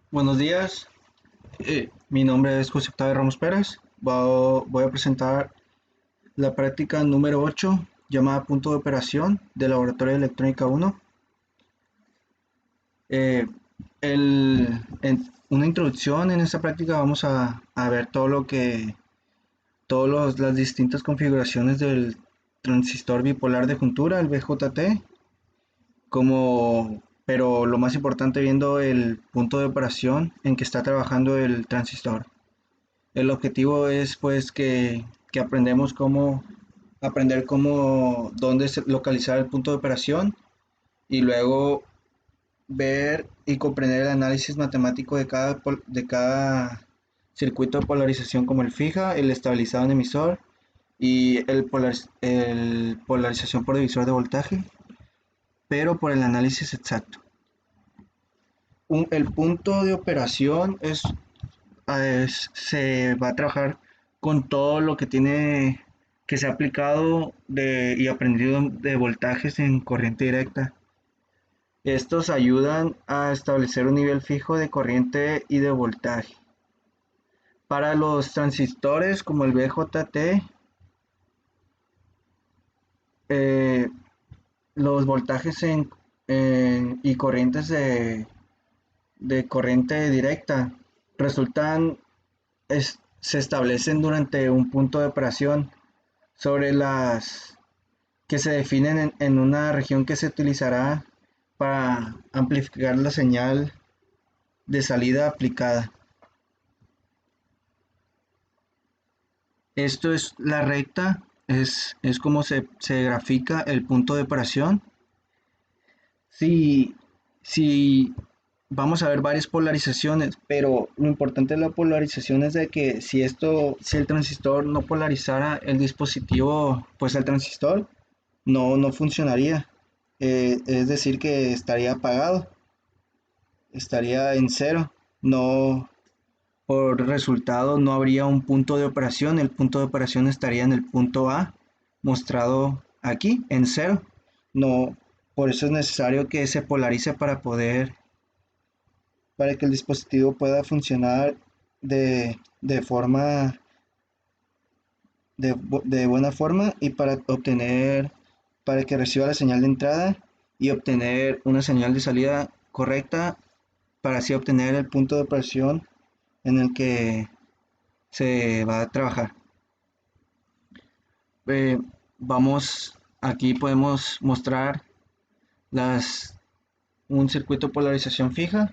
Buenos días, mi nombre es José Octavio Ramos Pérez. Voy a presentar la práctica número 8 llamada punto de operación del Laboratorio de Electrónica 1. Eh, en una introducción en esta práctica vamos a ver todas las distintas configuraciones del transistor bipolar de juntura, el BJT, pero lo más importante viendo el punto de operación en que está trabajando el transistor. El objetivo es pues que aprender dónde localizar el punto de operación y luego ver y comprender el análisis matemático de cada circuito de polarización como el fija, el estabilizado en emisor y el polarización por divisor de voltaje, pero por el análisis exacto. El punto de operación se va a trabajar con todo lo que se ha aplicado y aprendido de voltajes en corriente directa. Estos ayudan a establecer un nivel fijo de corriente y de voltaje. Para los transistores como el BJT, eh, los voltajes y corrientes de corriente directa resultan, se establecen durante un punto de operación sobre las que se definen en una región que se utilizará para amplificar la señal de salida aplicada. Esto es la recta, es como se grafica el punto de operación. Si, si vamos a ver varias polarizaciones, pero lo importante de la polarización es de que si el transistor no polarizara el dispositivo, pues el transistor no funcionaría. Es decir, que estaría apagado, estaría en cero. No, por resultado, no habría un punto de operación. El punto de operación estaría en el punto A, mostrado aquí, en cero. No, por eso es necesario que se polarice para que el dispositivo pueda funcionar de forma, de buena forma y para que reciba la señal de entrada y obtener una señal de salida correcta para así obtener el punto de operación en el que se va a trabajar. Eh, Aquí podemos mostrar las, un circuito de polarización fija,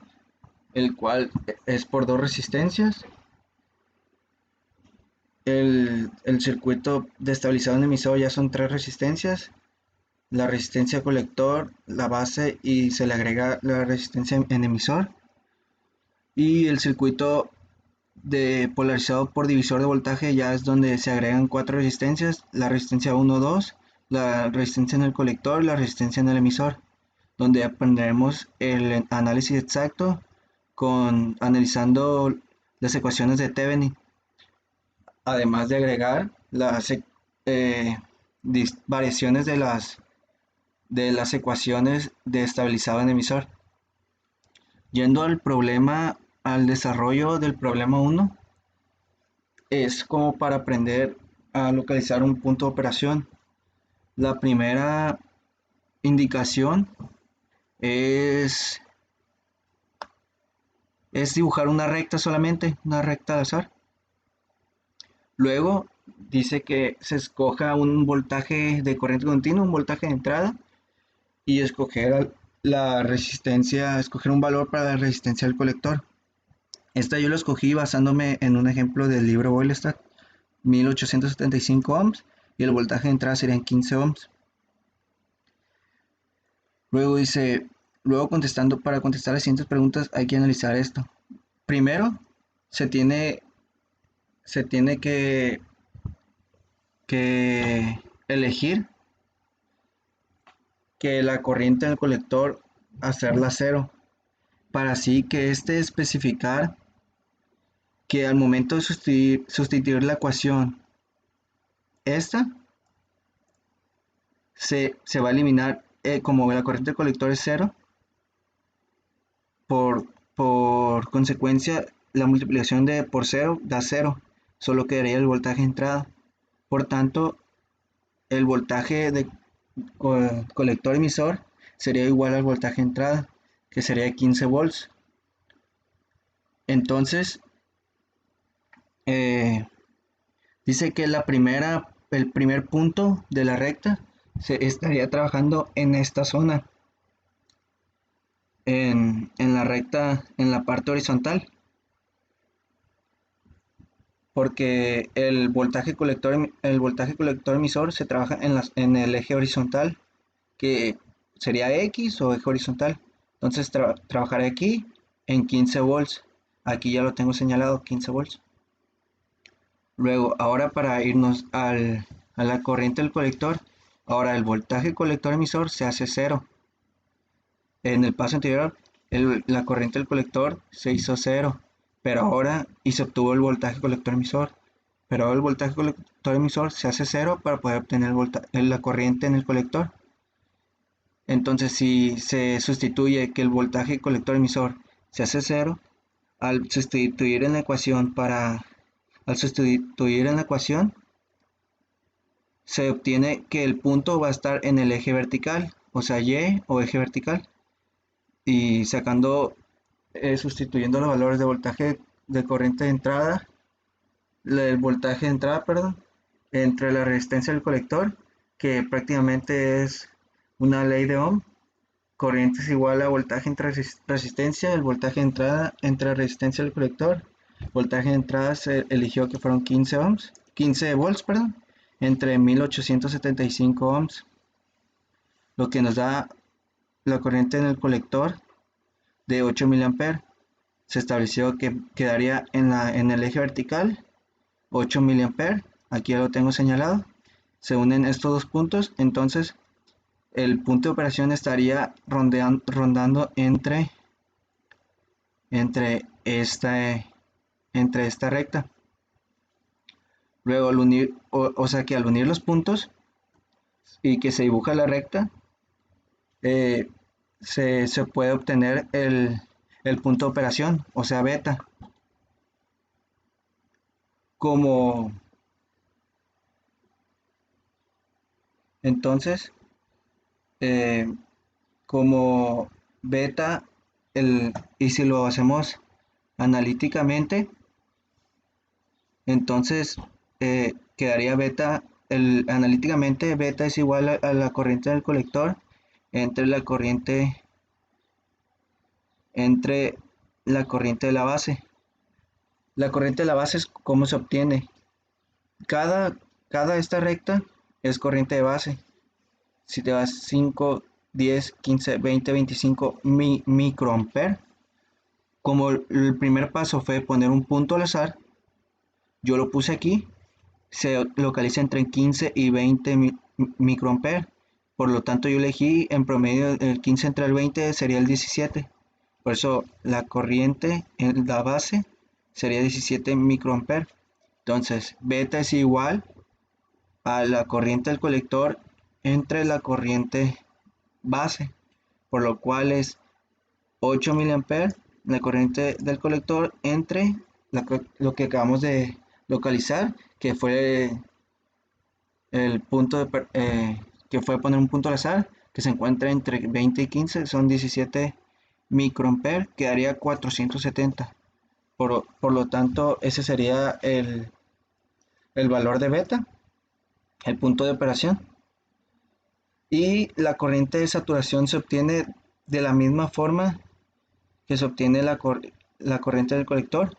el cual es por dos resistencias. El circuito de estabilizado en emisor ya son tres resistencias: la resistencia colector, la base y se le agrega la resistencia en emisor. Y el circuito de polarizado por divisor de voltaje ya es donde se agregan cuatro resistencias: la resistencia 1, 2, la resistencia en el colector y la resistencia en el emisor, donde aprenderemos el análisis exacto analizando las ecuaciones de Thevenin, además de agregar las eh, variaciones de las ecuaciones de estabilizado en emisor. Yendo al desarrollo del problema 1, es como para aprender a localizar un punto de operación. La primera indicación es, es dibujar una recta solamente, una recta al azar. Luego dice que se escoja un voltaje de corriente continua, un voltaje de entrada, y escoger un valor para la resistencia del colector. Esta yo lo escogí basándome en un ejemplo del libro Boylestad, 1875 ohms, y el voltaje de entrada serían 15 ohms. Luego dice, para contestar las siguientes preguntas hay que analizar esto. Primero, se tiene, se tiene que elegir que la corriente del colector hacerla cero, para así que especificar que al momento de sustituir la ecuación esta, se va a eliminar, como la corriente del colector es cero, por por consecuencia, la multiplicación de por 0 da 0, solo quedaría el voltaje de entrada. Por tanto, el voltaje de colector emisor sería igual al voltaje de entrada, que sería 15 volts. Entonces, eh, dice que el primer punto de la recta se estaría trabajando en esta zona, en la recta, en la parte horizontal, porque el voltaje colector emisor se trabaja en el eje horizontal, que sería X o eje horizontal. Entonces trabajaré aquí en 15 volts. Aquí ya lo tengo señalado, 15 volts. Luego, ahora para irnos a la corriente del colector, ahora el voltaje colector emisor se hace 0. En el paso anterior, la corriente del colector se hizo 0, pero ahora y se obtuvo el voltaje colector emisor. Pero ahora el voltaje colector emisor se hace 0 para poder obtener la corriente en el colector. Entonces, si se sustituye que el voltaje colector emisor se hace 0, al sustituir en la ecuación se obtiene que el punto va a estar en el eje vertical, o sea, Y o eje vertical, y sustituyendo los valores de voltaje de corriente de entrada, el voltaje de entrada, perdón, entre la resistencia del colector, que prácticamente es una ley de Ohm. Corriente es igual a voltaje entre resistencia, el voltaje de entrada entre resistencia del colector. Voltaje de entrada se eligió que fueron 15 volts, perdón, entre 1875 ohms, lo que nos da la corriente en el colector de 8 mA. Se estableció que quedaría en el eje vertical 8 mA. Aquí ya lo tengo señalado. Se unen estos dos puntos, entonces el punto de operación estaría rondando entre esta recta. Luego, o sea que al unir los puntos y que se dibuja la recta, eh, se puede obtener el punto de operación, o sea, beta. Como entonces, eh, como beta, y si lo hacemos analíticamente, entonces quedaría analíticamente beta es igual a la corriente del colector entre entre la corriente de la base. La corriente de la base es cómo se obtiene. Cada esta recta es corriente de base. Si te vas 5, 10, 15, 20, 25 microamperes, como el primer paso fue poner un punto al azar, yo lo puse aquí, se localiza entre 15 y 20 microamperes. Por lo tanto, yo elegí en promedio el 15 entre el 20 sería el 17. Por eso la corriente en la base sería 17 microamperes. Entonces, beta es igual a la corriente del colector entre la corriente base, por lo cual es 8 miliamperes la corriente del colector entre lo que acabamos de localizar, que fue el punto que fue poner un punto al azar, que se encuentra entre 20 y 15, son 17 microamperes, quedaría 470. Por lo tanto, ese sería el valor de beta, el punto de operación. Y la corriente de saturación se obtiene de la misma forma que se obtiene la corriente del colector,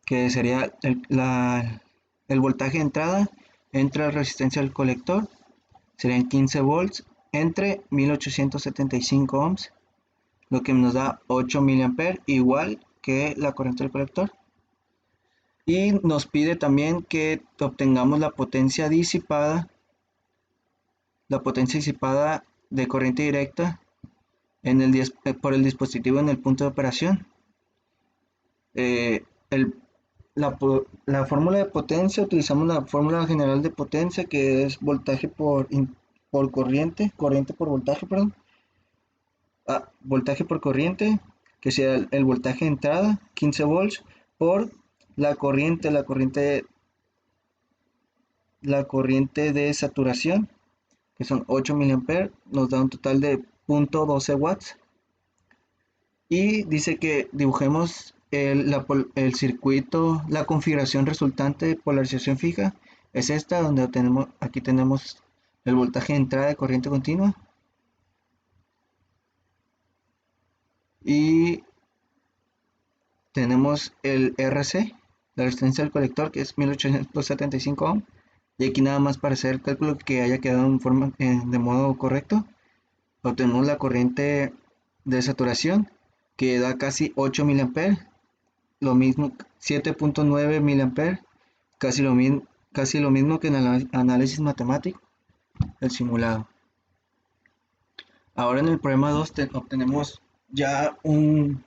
que sería el voltaje de entrada entre la resistencia del colector, serían 15 volts entre 1875 ohms, lo que nos da 8 mA, igual que la corriente del colector. Y nos pide también que obtengamos la potencia disipada de corriente directa por el dispositivo en el punto de operación. Eh, el, la fórmula de potencia, utilizamos la fórmula general de potencia, que es voltaje por corriente por voltaje, perdón. Voltaje por corriente, que sea el voltaje de entrada, 15 volts, por la corriente de saturación, que son 8 mA, nos da un total de 0.12 watts. Y dice que dibujemos el circuito, la configuración resultante de polarización fija. Es esta, donde aquí tenemos el voltaje de entrada de corriente continua. Y tenemos el RC, la resistencia del colector, que es 1875 ohm. Y aquí nada más para hacer el cálculo que haya quedado de modo correcto, obtenemos la corriente de saturación, que da casi 8 mA, lo mismo 7.9 mA, casi lo mismo que en el análisis matemático, el simulado. Ahora en el problema 2 obtenemos ya un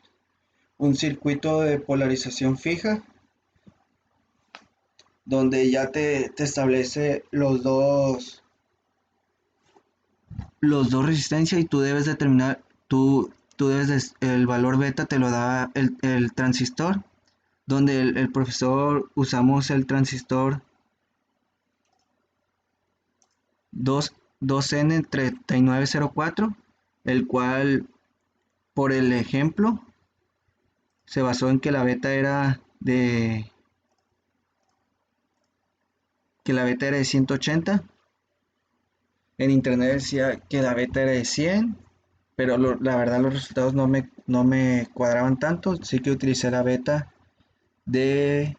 circuito de polarización fija, donde ya te establece los dos resistencias, y tú debes determinar, el valor beta te lo da el transistor, donde el profesor usamos el transistor 2N3904, el cual por el ejemplo se basó en que la beta era de 180. En internet decía que la beta era de 100, pero la verdad los resultados no me cuadraban tanto, así que utilicé la beta que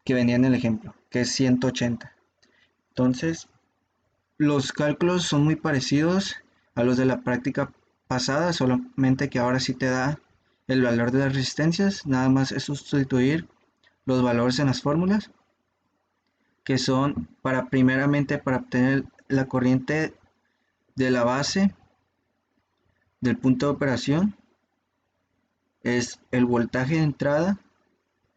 venía en el ejemplo, que es 180. Entonces, los cálculos son muy parecidos a los de la práctica pasada, solamente que ahora sí te da el valor de las resistencias. Nada más es sustituir los valores en las fórmulas, que son primeramente para obtener la corriente de la base del punto de operación, es el voltaje de entrada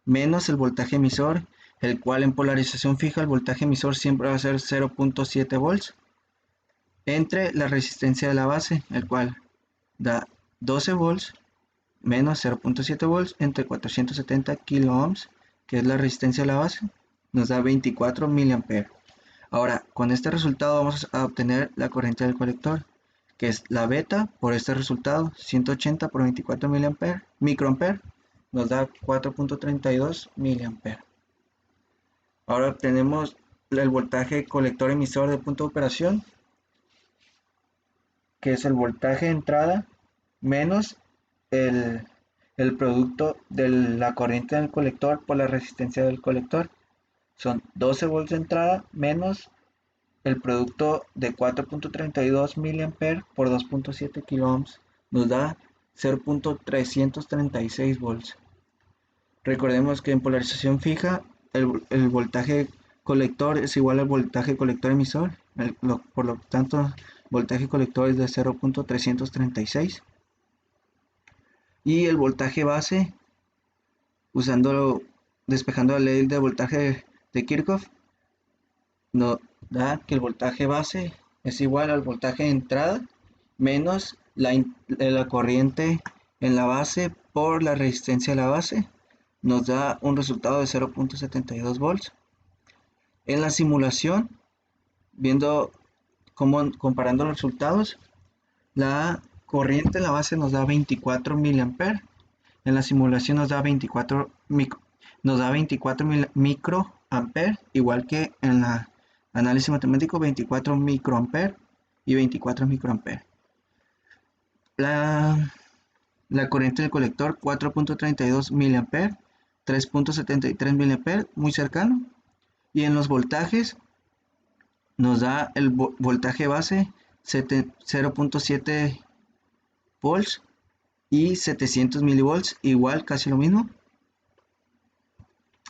menos el voltaje emisor, el cual en polarización fija el voltaje emisor siempre va a ser 0.7 volts, entre la resistencia de la base, el cual da 12 volts menos 0.7 volts entre 470 kilo ohms, que es la resistencia de la base, nos da 24 mA. Ahora, con este resultado vamos a obtener la corriente del colector, que es la beta por este resultado, 180 por 24 microampere, nos da 4.32 mA. Ahora obtenemos el voltaje colector emisor de punto de operación, que es el voltaje de entrada menos el, el producto de la corriente del colector por la resistencia del colector. Son 12 volts de entrada menos el producto de 4.32 mA por 2.7 kilo ohms, nos da 0.336 volts. Recordemos que en polarización fija el voltaje colector es igual al voltaje colector emisor, por lo tanto voltaje colector es de 0.336, y el voltaje base, despejando la ley de voltaje de Kirchhoff, nos da que el voltaje base es igual al voltaje de entrada menos la corriente en la base por la resistencia de la base, nos da un resultado de 0.72 volts. En la simulación, comparando los resultados, la corriente en la base nos da 24 mA, en la simulación nos da 24 microampere, igual que en la análisis matemático, 24 microampere y 24 microampere. La corriente del colector 4.32 mA, 3.73 mA, muy cercano. Y en los voltajes nos da el voltaje base 0.7 volts y 700 milivolts, igual, casi lo mismo.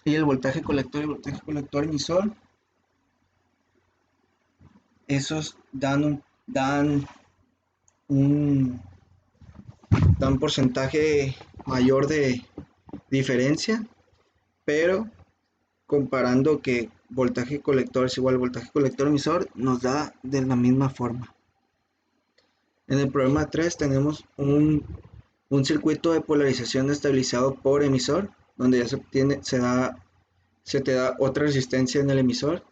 Y el voltaje colector y el voltaje colector emisor, esos dan un porcentaje mayor de diferencia, pero comparando que voltaje colector es igual a voltaje colector emisor, nos da de la misma forma. En el problema 3 tenemos un un circuito de polarización estabilizado por emisor, donde ya se te da otra resistencia en el emisor,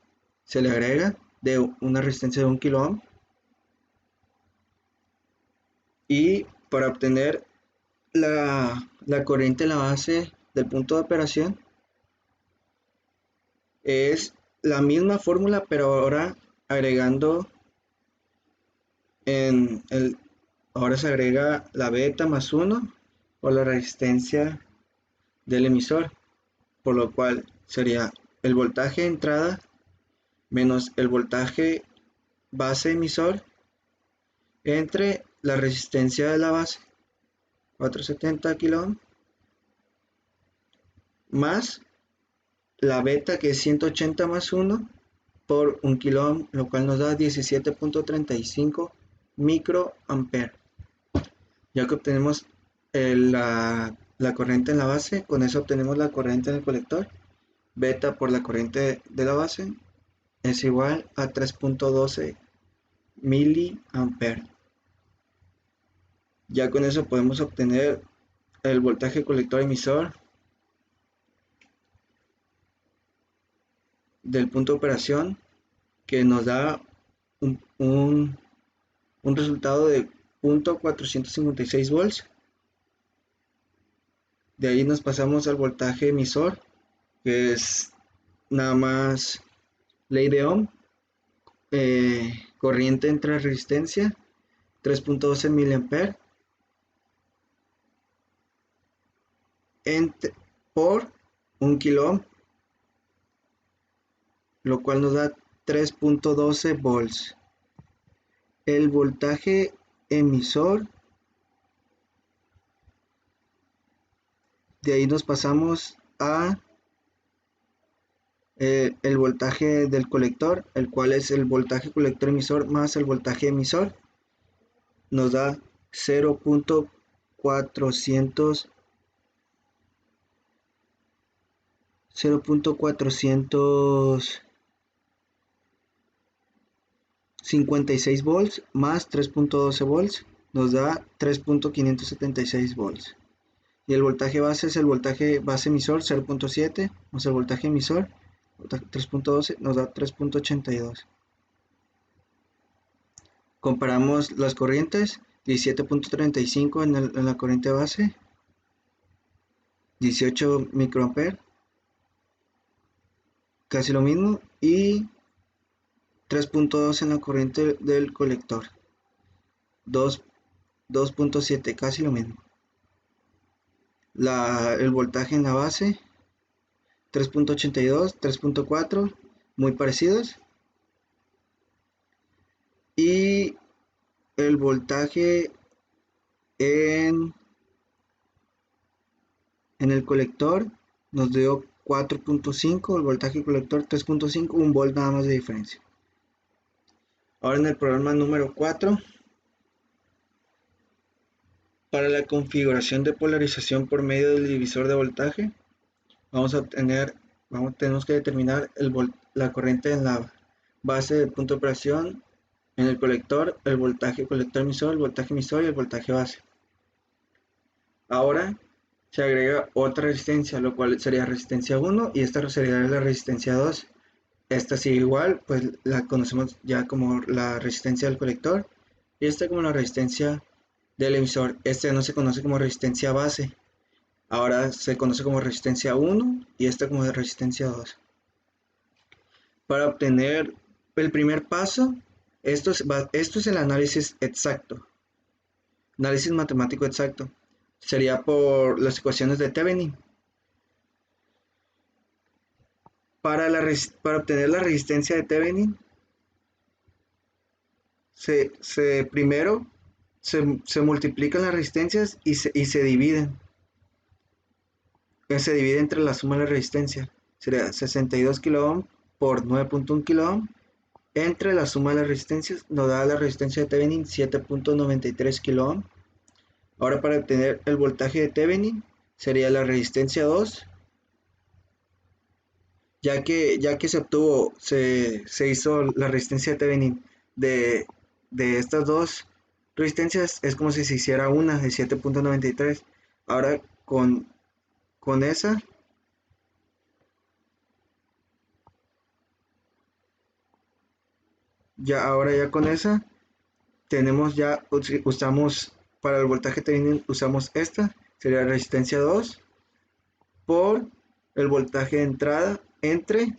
se le agrega de una resistencia de 1 kilo ohm, y para obtener la corriente en la base del punto de operación es la misma fórmula, pero ahora agregando en el, ahora se agrega la beta más 1 o la resistencia del emisor, por lo cual sería el voltaje de entrada menos el voltaje base emisor entre la resistencia de la base 470 kilo ohm más la beta, que es 180 más 1 por 1 kilo ohm, lo cual nos da 17.35 microampere. Ya que obtenemos la corriente en la base, con eso obtenemos la corriente en el colector. Beta por la corriente de la base es igual a 3.12 miliampere. Ya con eso podemos obtener el voltaje colector emisor del punto de operación, que nos da un resultado de 0.456 volts. De ahí nos pasamos al voltaje emisor, que es nada más ley de Ohm, corriente entre resistencia 3.12 miliampere por 1 kilo ohm, lo cual nos da 3.12 volts. El voltaje emisor, de ahí nos pasamos a el voltaje del colector, el cual es el voltaje colector emisor más el voltaje emisor, nos da 0.456 volts más 3.12 volts, nos da 3.576 volts. Y el voltaje base es el voltaje base emisor 0.7 más el voltaje emisor 3.12, nos da 3.82. Comparamos las corrientes, 17.35 en la corriente base, 18 microampere, casi lo mismo, y 3.2 en la corriente del colector, 2.7, casi lo mismo. El voltaje en la base, 3.82, 3.4, muy parecidos. Y el voltaje en el colector nos dio 4.5, el voltaje colector 3.5, un volt nada más de diferencia. Ahora en el programa número 4, para la configuración de polarización por medio del divisor de voltaje, tenemos que determinar la corriente en la base del punto de operación, en el colector, el voltaje colector emisor, el voltaje emisor y el voltaje base. Ahora se agrega otra resistencia, lo cual sería resistencia 1, y esta sería la resistencia 2. Esta sigue igual, pues la conocemos ya como la resistencia del colector, y esta como la resistencia del emisor. Este no se conoce como resistencia base, ahora se conoce como resistencia 1 y esta como de resistencia 2. Para obtener el primer paso, esto es el análisis exacto, análisis matemático exacto. Sería por las ecuaciones de Thevenin. Para obtener la resistencia de Thevenin, primero se multiplican las resistencias y se dividen. Se divide entre la suma de la resistencia. Sería 62 kilo ohm por 9.1 kilo ohm. Entre la suma de las resistencias nos da la resistencia de Thevenin 7.93 kilo ohm. Ahora para obtener el voltaje de Thevenin sería la resistencia 2. Ya que se hizo la resistencia de Thevenin de estas dos resistencias es como si se hiciera una de 7.93. Ahora con esa, ahora ya con esa, tenemos ya, usamos para el voltaje Thevenin, usamos esta, sería resistencia 2 por el voltaje de entrada entre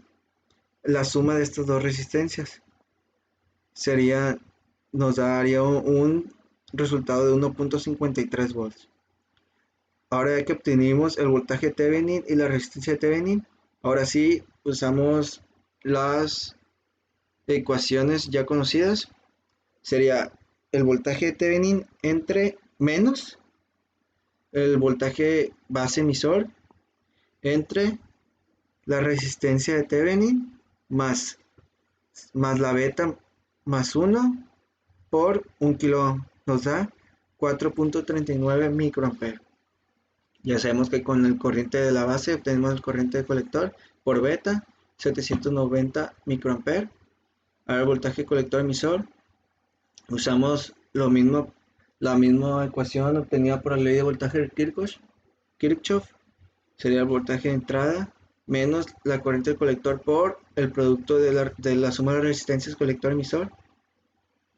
la suma de estas dos resistencias. Sería, nos daría un resultado de 1.53 volts. Ahora ya que obtenimos el voltaje Thevenin y la resistencia de Thevenin, ahora sí usamos las ecuaciones ya conocidas. Sería el voltaje de Thevenin entre menos el voltaje base emisor entre la resistencia de Thevenin más la beta más 1 por 1 kilo nos da 4.39 microamperes. Ya sabemos que con el corriente de la base obtenemos el corriente de colector por beta 790 microamperes. Ahora el voltaje colector emisor, usamos lo mismo, la misma ecuación obtenida por la ley de voltaje de Kirchhoff, sería el voltaje de entrada menos la corriente del colector por el producto de la suma de resistencias colector emisor,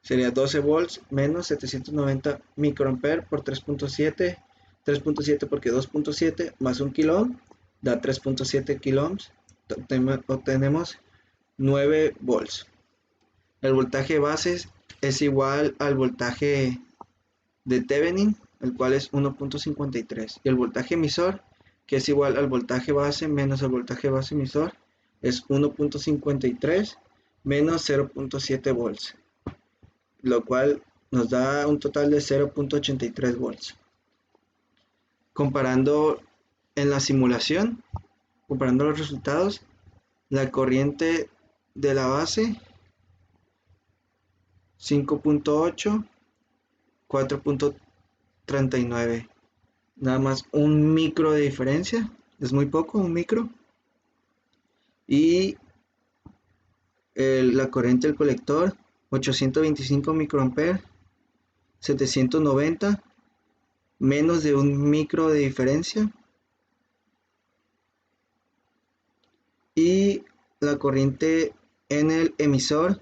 sería 12 volts menos 790 microamperes por 3.7, 3.7 porque 2.7 más 1 kilo ohm da 3.7 kilo ohms, obtenemos 9 volts. El voltaje base es igual al voltaje de Thevenin, el cual es 1.53, y el voltaje emisor, que es igual al voltaje base menos el voltaje base emisor, es 1.53 menos 0.7 volts, lo cual nos da un total de 0.83 volts. Comparando en la simulación, comparando los resultados, la corriente de la base 5.8, 4.39, nada más un micro de diferencia, es muy poco, un micro. Y la corriente del colector 825 microamperes, 790, menos de un micro de diferencia. Y la corriente en el emisor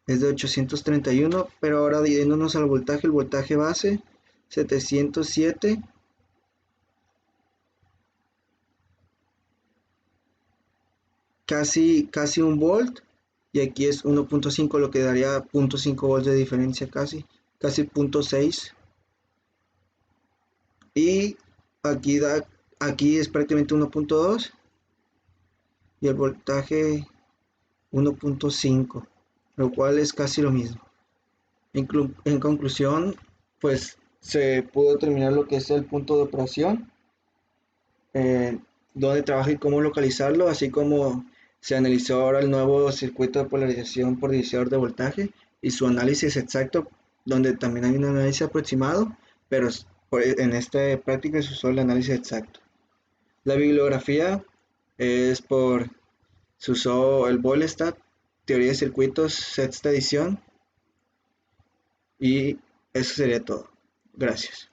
es de 831, pero ahora dividiéndonos al voltaje, el voltaje base 707, casi un volt, y aquí es 1.5, lo que daría 0.5 volts de diferencia, casi 0.6. Y aquí es prácticamente 1.2 y el voltaje 1.5, lo cual es casi lo mismo. En conclusión, pues se pudo determinar lo que es el punto de operación, eh, dónde trabaja y cómo localizarlo, así como se analizó ahora el nuevo circuito de polarización por divisor de voltaje y su análisis exacto, donde también hay un análisis aproximado, pero en esta práctica se usó el análisis exacto. La bibliografía se usó el Bollestad, Teoría de Circuitos, sexta edición, y eso sería todo. Gracias.